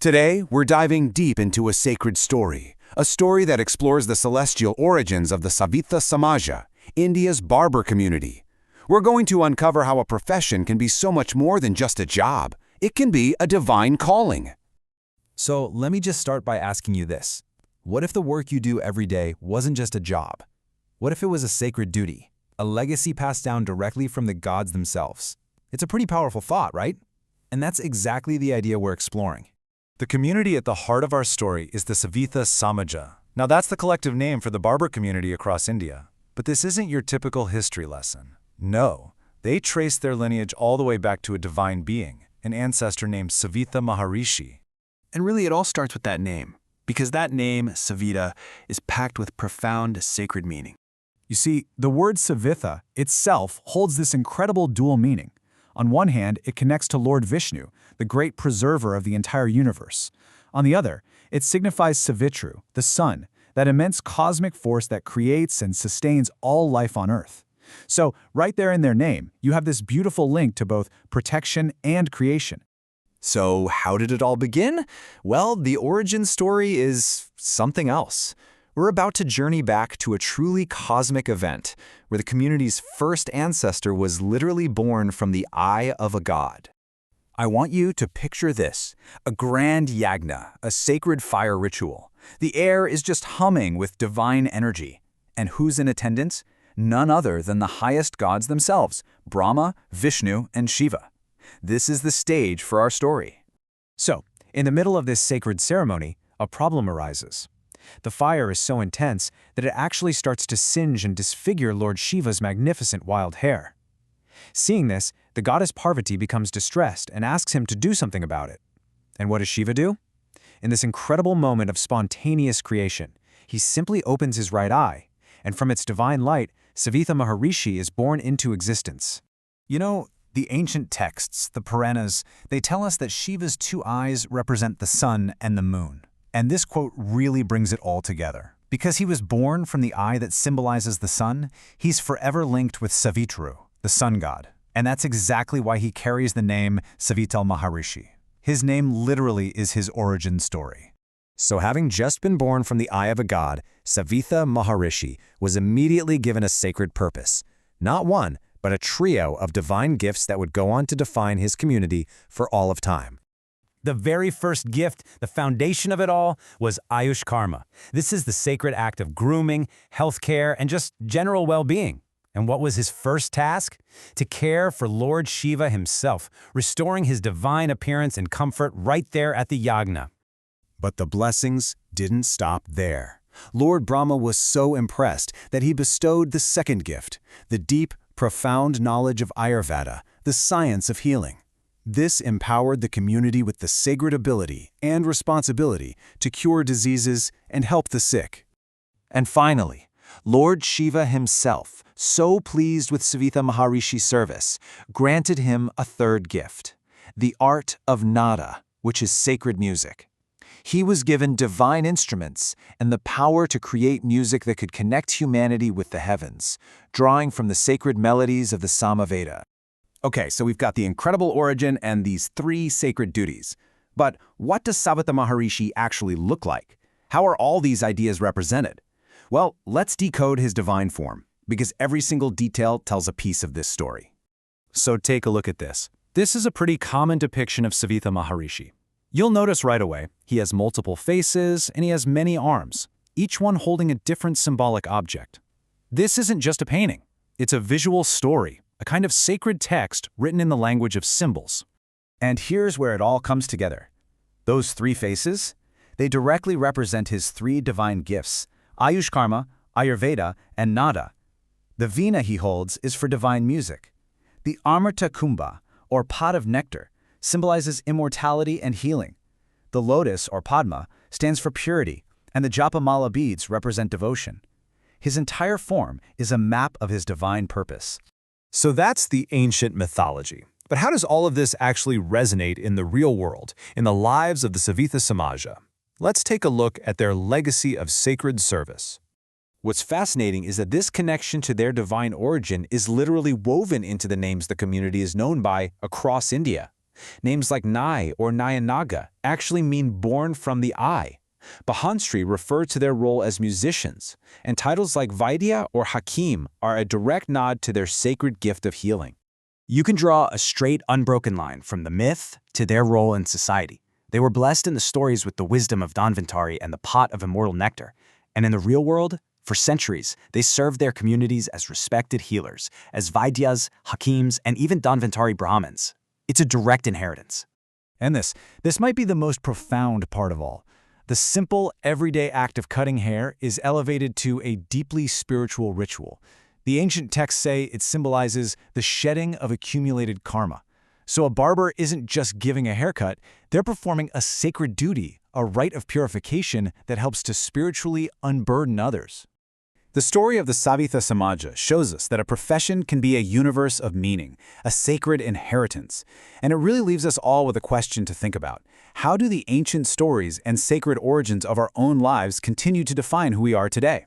Today, we're diving deep into a sacred story, a story that explores the celestial origins of the Savitha Samaja, India's Barber community. We're going to uncover how a profession can be so much more than just a job. It can be a divine calling. So let me just start by asking you this. What if the work you do every day wasn't just a job? What if it was a sacred duty, a legacy passed down directly from the gods themselves? It's a pretty powerful thought, right? And that's exactly the idea we're exploring. The community at the heart of our story is the Savitha Samaja. Now that's the collective name for the barber community across India. But this isn't your typical history lesson. No, they trace their lineage all the way back to a divine being, an ancestor named Savitha Maharshi. And really it all starts with that name, because that name, Savita, is packed with profound sacred meaning. You see, the word Savitha itself holds this incredible dual meaning. On one hand, it connects to Lord Vishnu, the great preserver of the entire universe. On the other, it signifies Savitru, the sun, that immense cosmic force that creates and sustains all life on Earth. So, right there in their name, you have this beautiful link to both protection and creation. So how did it all begin? Well, the origin story is something else. We're about to journey back to a truly cosmic event where the community's first ancestor was literally born from the eye of a god. I want you to picture this, a grand yagna, a sacred fire ritual. The air is just humming with divine energy. And who's in attendance? None other than the highest gods themselves, Brahma, Vishnu, and Shiva. This is the stage for our story. So, in the middle of this sacred ceremony, a problem arises. The fire is so intense that it actually starts to singe and disfigure Lord Shiva's magnificent wild hair. Seeing this, the goddess Parvati becomes distressed and asks him to do something about it. And what does Shiva do? In this incredible moment of spontaneous creation, he simply opens his right eye, and from its divine light, Savitha Maharshi is born into existence. You know, the ancient texts, the Puranas, they tell us that Shiva's two eyes represent the sun and the moon. And this quote really brings it all together. Because he was born from the eye that symbolizes the sun, he's forever linked with Savitru, the sun god. And that's exactly why he carries the name Savita Maharshi. His name literally is his origin story. So having just been born from the eye of a god, Savitha Maharshi was immediately given a sacred purpose. Not one, but a trio of divine gifts that would go on to define his community for all of time. The very first gift, the foundation of it all, was Ayushkarma. This is the sacred act of grooming, healthcare, and just general well-being. And what was his first task? To care for Lord Shiva himself, restoring his divine appearance and comfort right there at the yagna. But the blessings didn't stop there. Lord Brahma was so impressed that he bestowed the second gift, the deep, profound knowledge of Ayurveda, the science of healing. This empowered the community with the sacred ability and responsibility to cure diseases and help the sick. And finally, Lord Shiva himself, so pleased with Savitha Maharishi's service, granted him a third gift, the art of nada, which is sacred music. He was given divine instruments and the power to create music that could connect humanity with the heavens, drawing from the sacred melodies of the Samaveda. Okay, so we've got the incredible origin and these three sacred duties. But what does Savitha Maharshi actually look like? How are all these ideas represented? Well, let's decode his divine form, because every single detail tells a piece of this story. So take a look at this. This is a pretty common depiction of Savitha Maharshi. You'll notice right away, he has multiple faces and he has many arms, each one holding a different symbolic object. This isn't just a painting. It's a visual story, a kind of sacred text written in the language of symbols. And here's where it all comes together. Those three faces, they directly represent his three divine gifts, Ayushkarma, Ayurveda, and Nada. The veena he holds is for divine music. The Amrita Kumbha, or pot of nectar, symbolizes immortality and healing. The lotus, or Padma, stands for purity, and the Japamala beads represent devotion. His entire form is a map of his divine purpose. So that's the ancient mythology. But how does all of this actually resonate in the real world, in the lives of the Savitha Samaja? Let's take a look at their legacy of sacred service. What's fascinating is that this connection to their divine origin is literally woven into the names the community is known by across India. Names like Nai or Nayanaga actually mean born from the eye. Bhajantri refer to their role as musicians, and titles like Vaidya or Hakim are a direct nod to their sacred gift of healing. You can draw a straight, unbroken line from the myth to their role in society. They were blessed in the stories with the wisdom of Dhanvantari and the pot of immortal nectar. And in the real world, for centuries, they served their communities as respected healers, as Vaidyas, Hakims, and even Dhanvantari Brahmins. It's a direct inheritance. And this might be the most profound part of all. The simple, everyday act of cutting hair is elevated to a deeply spiritual ritual. The ancient texts say it symbolizes the shedding of accumulated karma. So a barber isn't just giving a haircut, they're performing a sacred duty, a rite of purification that helps to spiritually unburden others. The story of the Savitha Samaja shows us that a profession can be a universe of meaning, a sacred inheritance. And it really leaves us all with a question to think about. How do the ancient stories and sacred origins of our own lives continue to define who we are today?